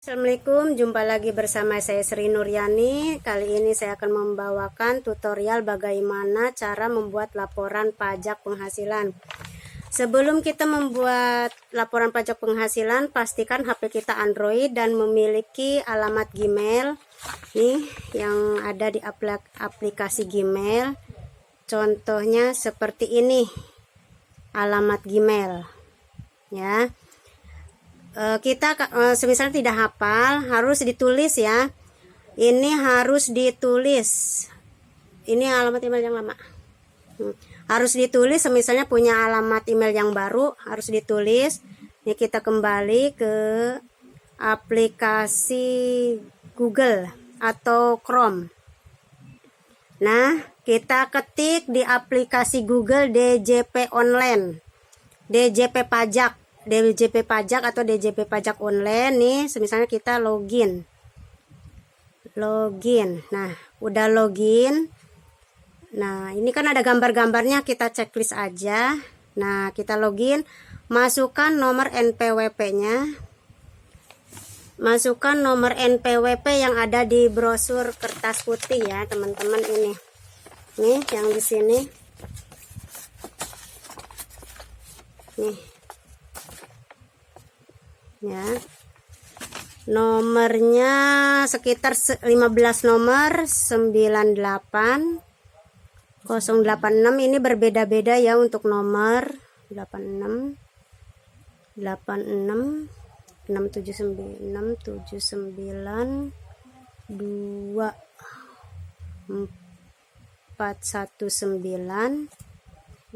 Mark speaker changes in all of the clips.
Speaker 1: Assalamualaikum, jumpa lagi bersama saya Sri Nuryani. Kali ini saya akan membawakan tutorial bagaimana cara membuat laporan pajak penghasilan. Sebelum kita membuat laporan pajak penghasilan, pastikan HP kita Android dan memiliki alamat Gmail. Nih yang ada di aplikasi Gmail. Contohnya seperti ini, alamat Gmail. Ya. Kita semisal tidak hafal, harus ditulis ya. Ini harus ditulis. Ini alamat email yang lama. Harus ditulis, misalnya punya alamat email yang baru, harus ditulis. Ini kita kembali ke aplikasi Google atau Chrome. Nah, kita ketik di aplikasi Google DJP Online, DJP Pajak. DJP Pajak atau DJP Pajak Online nih, misalnya kita login. Nah, udah login. Nah, ini kan ada gambar-gambarnya, kita checklist aja. Nah, kita login, masukkan nomor NPWP-nya. Masukkan nomor NPWP yang ada di brosur kertas putih ya, teman-teman ini. Nih, yang di sini. Nih. Ya, nomornya sekitar 15 nomor 98 086. Ini berbeda-beda ya untuk nomor 86 86 679 679 2 419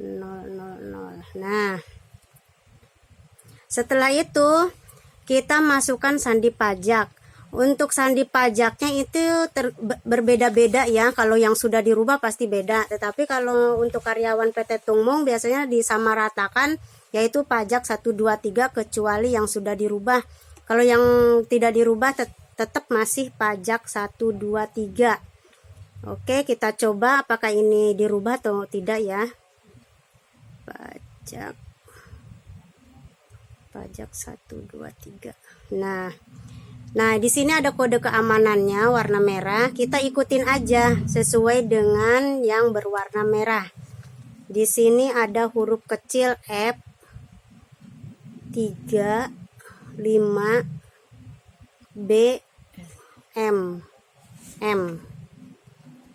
Speaker 1: 000. Nah, setelah itu kita masukkan sandi pajak. Untuk sandi pajaknya itu berbeda-beda ya. Kalau yang sudah dirubah pasti beda. Tetapi kalau untuk karyawan PT Tungmung biasanya disamaratakan, yaitu pajak 1, 2, 3 kecuali yang sudah dirubah. Kalau yang tidak dirubah tetap masih pajak 1, 2, 3. Oke, kita coba apakah ini dirubah atau tidak ya. Pajak 1, 2, 3. Nah, di sini ada kode keamanannya warna merah. Kita ikutin aja sesuai dengan yang berwarna merah. Di sini ada huruf kecil F 3 5 B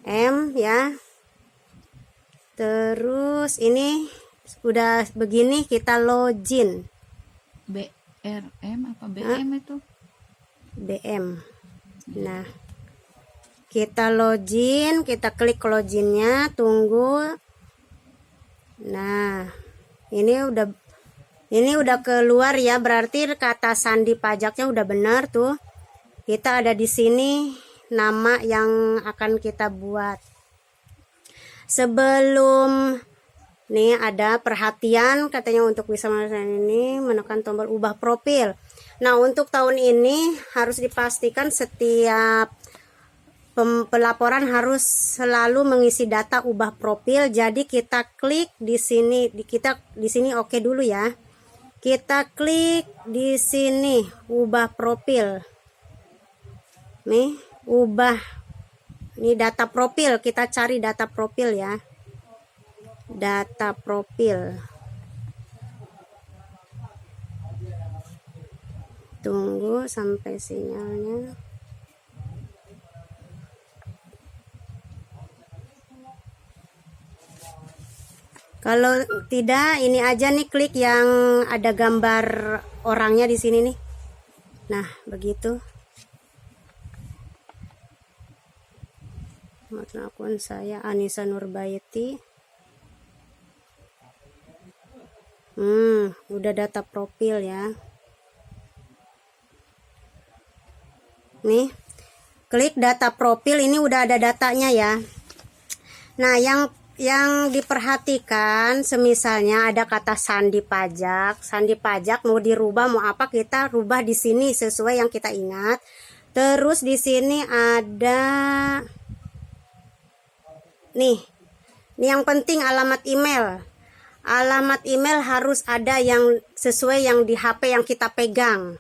Speaker 1: M ya. Terus ini udah begini, kita login.
Speaker 2: BRM apa BM itu?
Speaker 1: BM. Nah, kita login, kita klik loginnya, tunggu. Nah, ini udah keluar ya, berarti kata sandi pajaknya udah benar tuh. Kita ada di sini nama yang akan kita buat. Sebelum nih ada perhatian katanya untuk bisa melakukan ini, menekan tombol ubah profil. Nah, untuk tahun ini harus dipastikan setiap pelaporan harus selalu mengisi data ubah profil. Jadi kita klik di sini, di sini oke dulu ya. Kita klik di sini ubah profil. Nih, ubah. Ini data profil, kita cari data profil ya. Data profil. Tunggu sampai sinyalnya. Kalau tidak, ini aja nih, klik yang ada gambar orangnya di sini nih. Nah, begitu. Akun saya Anissa Nurbaiti. Udah data profil ya. Nih, klik data profil, ini udah ada datanya ya. Nah, yang diperhatikan, semisalnya ada kata sandi pajak mau dirubah, mau apa kita rubah di sini sesuai yang kita ingat. Terus di sini ada nih yang penting alamat email. Alamat email harus ada yang sesuai yang di HP yang kita pegang.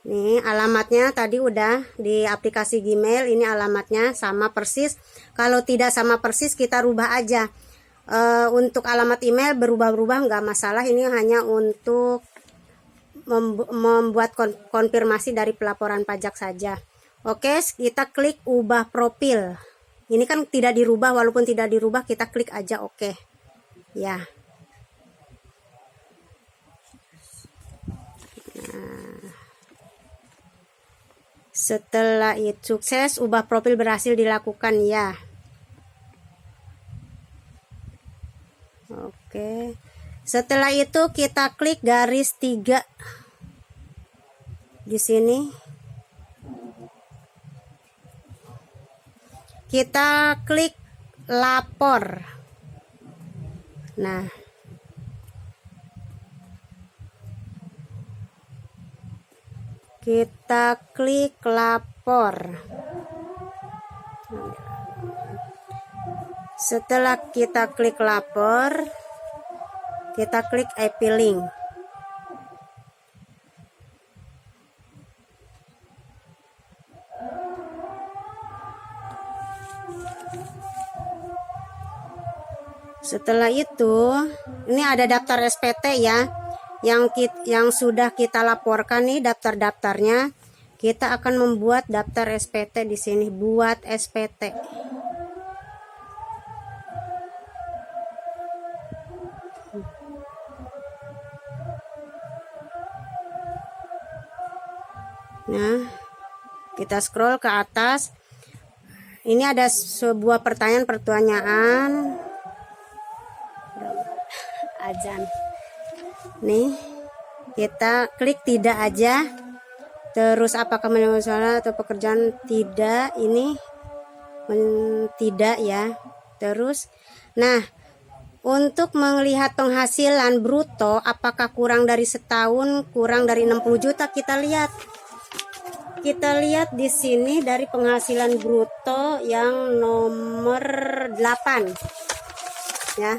Speaker 1: Nih alamatnya tadi udah di aplikasi Gmail, ini alamatnya sama persis. Kalau tidak sama persis kita rubah aja. Untuk alamat email berubah-ubah nggak masalah, ini hanya untuk membuat konfirmasi dari pelaporan pajak saja. Oke, kita klik ubah profil. Ini kan tidak dirubah, walaupun tidak dirubah kita klik aja oke. Ya. Nah. Setelah itu sukses, ubah profil berhasil dilakukan ya. Oke. Setelah itu kita klik garis 3 di sini. Kita klik lapor. Nah, kita klik lapor. Setelah kita klik lapor, kita klik e-filing. Setelah itu, ini ada daftar SPT ya, yang sudah kita laporkan nih daftar-daftarnya. Kita akan membuat daftar SPT di sini, buat SPT. Nah, kita scroll ke atas. Ini ada sebuah pertanyaan. Azan. Nih, kita klik tidak aja. Terus apakah menyangkut masalah atau pekerjaan? Tidak, ini tidak ya. Terus, nah, untuk melihat penghasilan bruto apakah kurang dari setahun, kurang dari 60 juta, kita lihat. Kita lihat di sini dari penghasilan bruto yang nomor 8. Ya.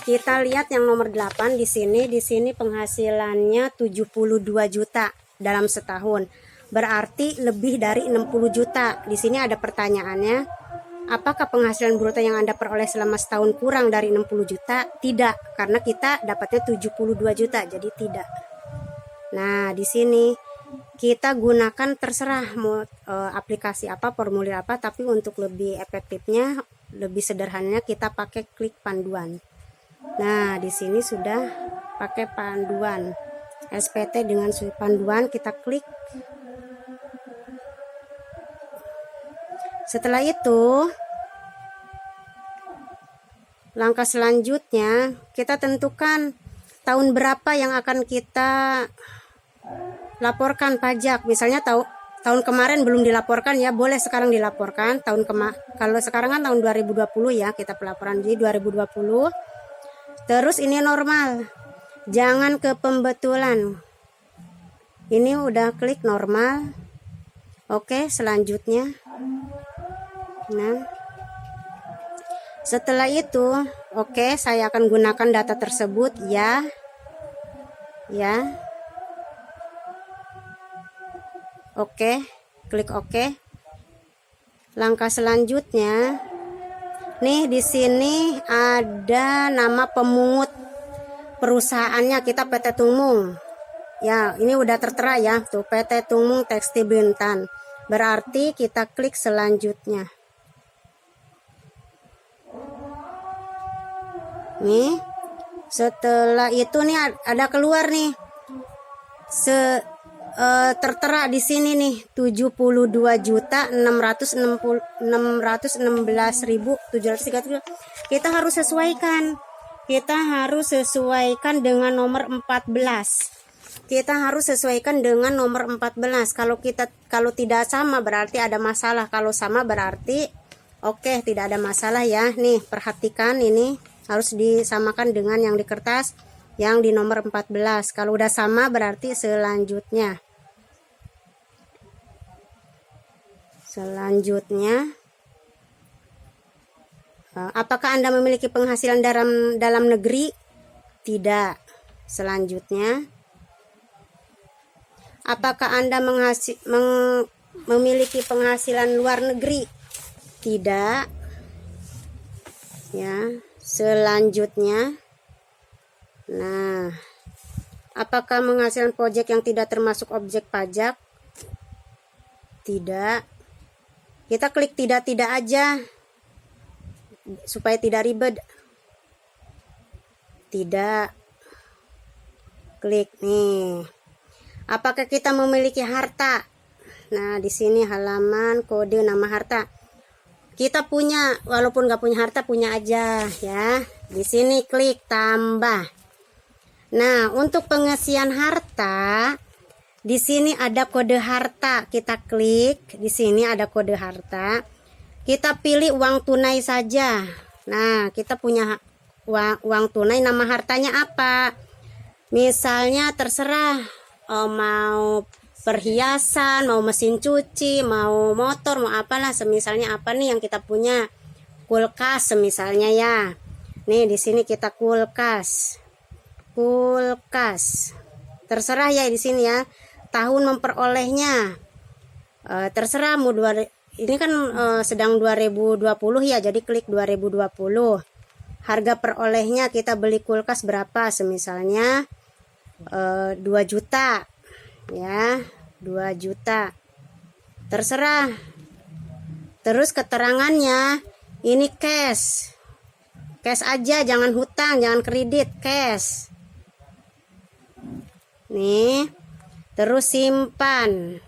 Speaker 1: Kita lihat yang nomor 8 di sini penghasilannya 72 juta dalam setahun. Berarti lebih dari 60 juta. Di sini ada pertanyaannya, apakah penghasilan bruto yang Anda peroleh selama setahun kurang dari 60 juta? Tidak, karena kita dapatnya 72 juta, jadi tidak. Nah, di sini kita gunakan terserah mau aplikasi apa, formulir apa, tapi untuk lebih efektifnya, lebih sederhananya kita pakai klik panduan. Nah, di sini sudah pakai panduan SPT dengan panduan, kita klik. Setelah itu, langkah selanjutnya kita tentukan tahun berapa yang akan kita laporkan pajak. Misalnya tahun kemarin belum dilaporkan ya, boleh sekarang dilaporkan. Kalau sekarang kan tahun 2020 ya, kita pelaporan di 2020. Terus ini normal, jangan ke pembetulan. Ini udah klik normal. Oke, selanjutnya. Nah, setelah itu, oke, saya akan gunakan data tersebut ya. Oke, klik oke. Langkah selanjutnya. Nih di sini ada nama pemungut perusahaannya, kita PT Tumung. Ya, ini udah tertera ya, tuh PT Tumung Tekstil Bintan. Berarti kita klik selanjutnya. Nih, setelah itu nih ada keluar nih. Tertera di sini nih 72.616.730. Kita harus sesuaikan. Dengan nomor 14. Kalau tidak sama berarti ada masalah. Kalau sama berarti oke, tidak ada masalah ya. Nih, perhatikan ini harus disamakan dengan yang di kertas. Yang di nomor 14. Kalau udah sama berarti selanjutnya apakah Anda memiliki penghasilan dalam negeri? Tidak. Selanjutnya, Apakah Anda memiliki penghasilan luar negeri? Tidak. Ya, selanjutnya. Nah, apakah menghasilkan proyek yang tidak termasuk objek pajak? Tidak. Kita klik tidak aja supaya tidak ribet. Tidak. Klik nih. Apakah kita memiliki harta? Nah, di sini halaman kode nama harta. Kita punya, walaupun nggak punya harta, punya aja ya. Di sini klik tambah. Nah, untuk pengisian harta, di sini ada kode harta. Kita klik, di sini ada kode harta. Kita pilih uang tunai saja. Nah, kita punya uang tunai, nama hartanya apa? Misalnya terserah, mau perhiasan, mau mesin cuci, mau motor, mau apalah, semisalnya apa nih yang kita punya. Kulkas semisalnya ya. Nih di sini kita kulkas. Terserah ya di sini ya. Tahun memperolehnya. Terserah mau ini kan sedang 2020 ya, jadi klik 2020. Harga perolehnya kita beli kulkas berapa? Semisalnya 2 juta. Ya, 2 juta. Terserah. Terus keterangannya ini cash. Cash aja, jangan hutang, jangan kredit, cash. Nih. Terus simpan.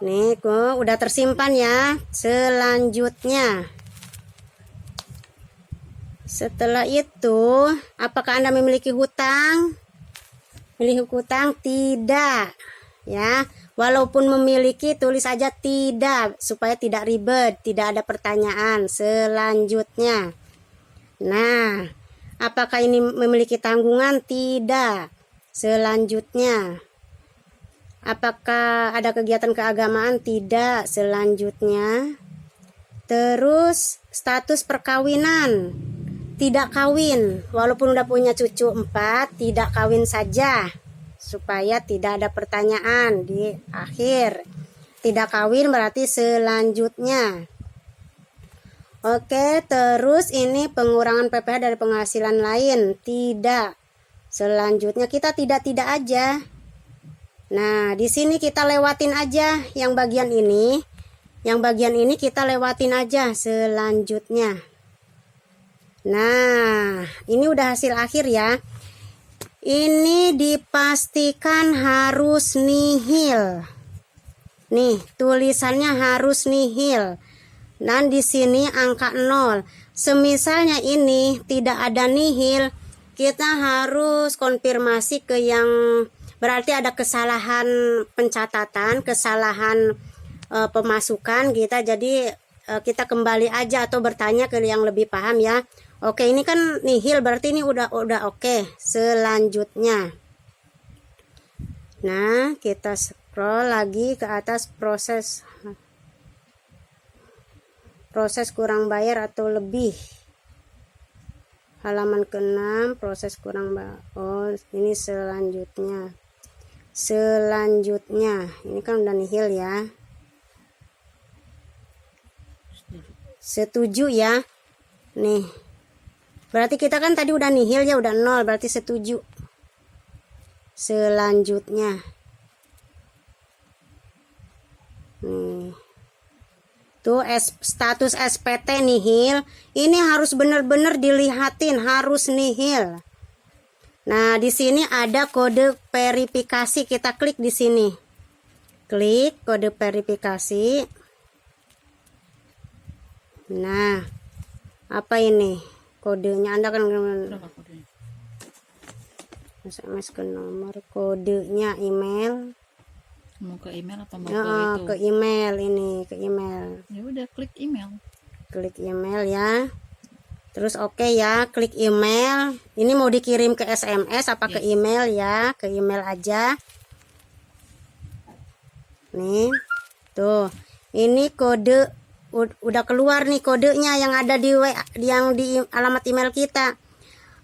Speaker 1: Nih, udah tersimpan ya. Selanjutnya. Setelah itu, apakah Anda memiliki hutang? Memiliki hutang? Tidak. Ya, walaupun memiliki, tulis aja tidak supaya tidak ribet, tidak ada pertanyaan. Selanjutnya. Nah, apakah ini memiliki tanggungan? Tidak. Selanjutnya. Apakah ada kegiatan keagamaan? Tidak. Selanjutnya. Terus status perkawinan. Tidak kawin, walaupun udah punya cucu 4, tidak kawin saja supaya tidak ada pertanyaan di akhir. Tidak kawin berarti selanjutnya. Oke, terus ini pengurangan PPh dari penghasilan lain. Tidak. Selanjutnya kita tidak aja. Nah, di sini kita lewatin aja yang bagian ini. Yang bagian ini kita lewatin aja. Selanjutnya. Nah, ini udah hasil akhir ya. Ini dipastikan harus nihil. Nih, tulisannya harus nihil. Dan di sini angka 0. Semisalnya ini tidak ada nihil, kita harus konfirmasi ke yang berarti ada kesalahan pencatatan, kesalahan pemasukan kita. Jadi kita kembali aja atau bertanya ke yang lebih paham ya. Oke, ini kan nihil berarti ini udah oke. Selanjutnya. Nah, kita scroll lagi ke atas proses kurang bayar atau lebih. Halaman ke-6, proses kurang bayar. Oh, ini selanjutnya. Ini kan udah nihil ya. Setuju ya. Nih. Berarti kita kan tadi udah nihil ya, udah 0, berarti setuju. Selanjutnya. Nih. Tuh status SPT nihil. Ini harus benar-benar dilihatin, harus nihil. Nah, di sini ada kode verifikasi, kita klik di sini. Klik kode verifikasi. Nah, apa ini? Kodenya Anda kan SMS ke nomor, kodenya email.
Speaker 2: Mau ke email apa mau
Speaker 1: Ya, ke email ini, ke email.
Speaker 2: Ya udah, klik email.
Speaker 1: Klik email ya. Terus oke ya, klik email. Ini mau dikirim ke SMS apa ke email ya? Ke email aja. Nih. Tuh. Ini kode udah keluar nih kodenya yang ada di yang di alamat email kita.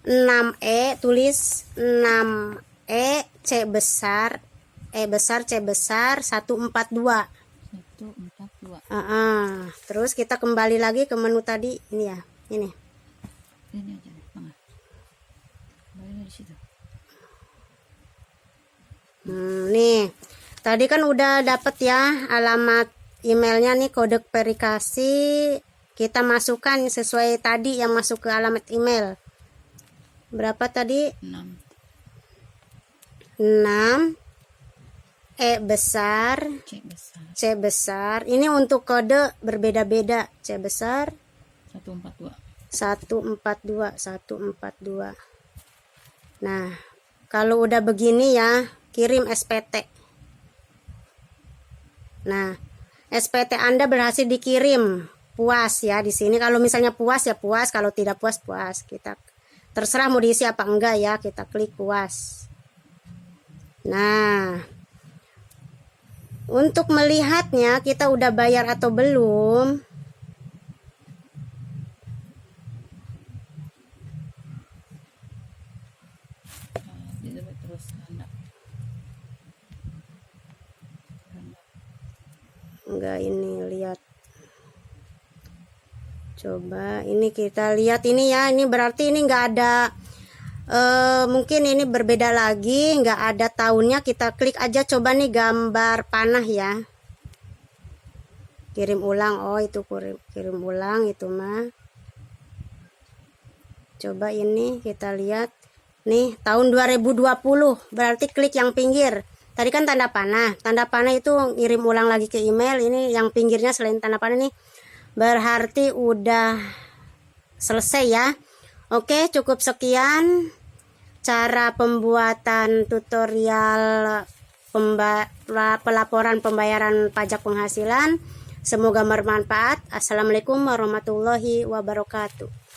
Speaker 1: 6E, tulis 6E C besar E besar, C besar, 142.
Speaker 2: 142.
Speaker 1: Terus kita kembali lagi ke menu tadi. Ini ya, ini.
Speaker 2: Ini aja deh, tengah. Kembali di situ.
Speaker 1: Nih, tadi kan udah dapet ya alamat emailnya nih, kode verifikasi. Kita masukkan sesuai tadi yang masuk ke alamat email. Berapa tadi?
Speaker 2: 6.
Speaker 1: 6. E besar,
Speaker 2: C besar.
Speaker 1: C besar. Ini untuk kode berbeda-beda. C besar
Speaker 2: 142.
Speaker 1: 142, 142. Nah, kalau udah begini ya, kirim SPT. Nah, SPT Anda berhasil dikirim. Puas ya di sini. Kalau misalnya puas ya puas, kalau tidak puas puas. Kita terserah mau diisi apa enggak ya, kita klik puas. Nah, untuk melihatnya kita udah bayar atau belum.
Speaker 2: Terus
Speaker 1: Enggak, ini lihat. Coba ini kita lihat ini ya. Ini berarti ini enggak ada mungkin ini berbeda lagi, enggak ada tahunnya. Kita klik aja, coba nih gambar panah ya. Kirim ulang. Oh, itu kirim ulang itu mah. Coba ini kita lihat. Nih, tahun 2020. Berarti klik yang pinggir. Tadi kan tanda panah. Tanda panah itu ngirim ulang lagi ke email. Ini yang pinggirnya selain tanda panah nih. Berarti udah selesai ya. Oke, cukup sekian cara pembuatan tutorial pelaporan pembayaran pajak penghasilan. Semoga bermanfaat. Assalamualaikum warahmatullahi wabarakatuh.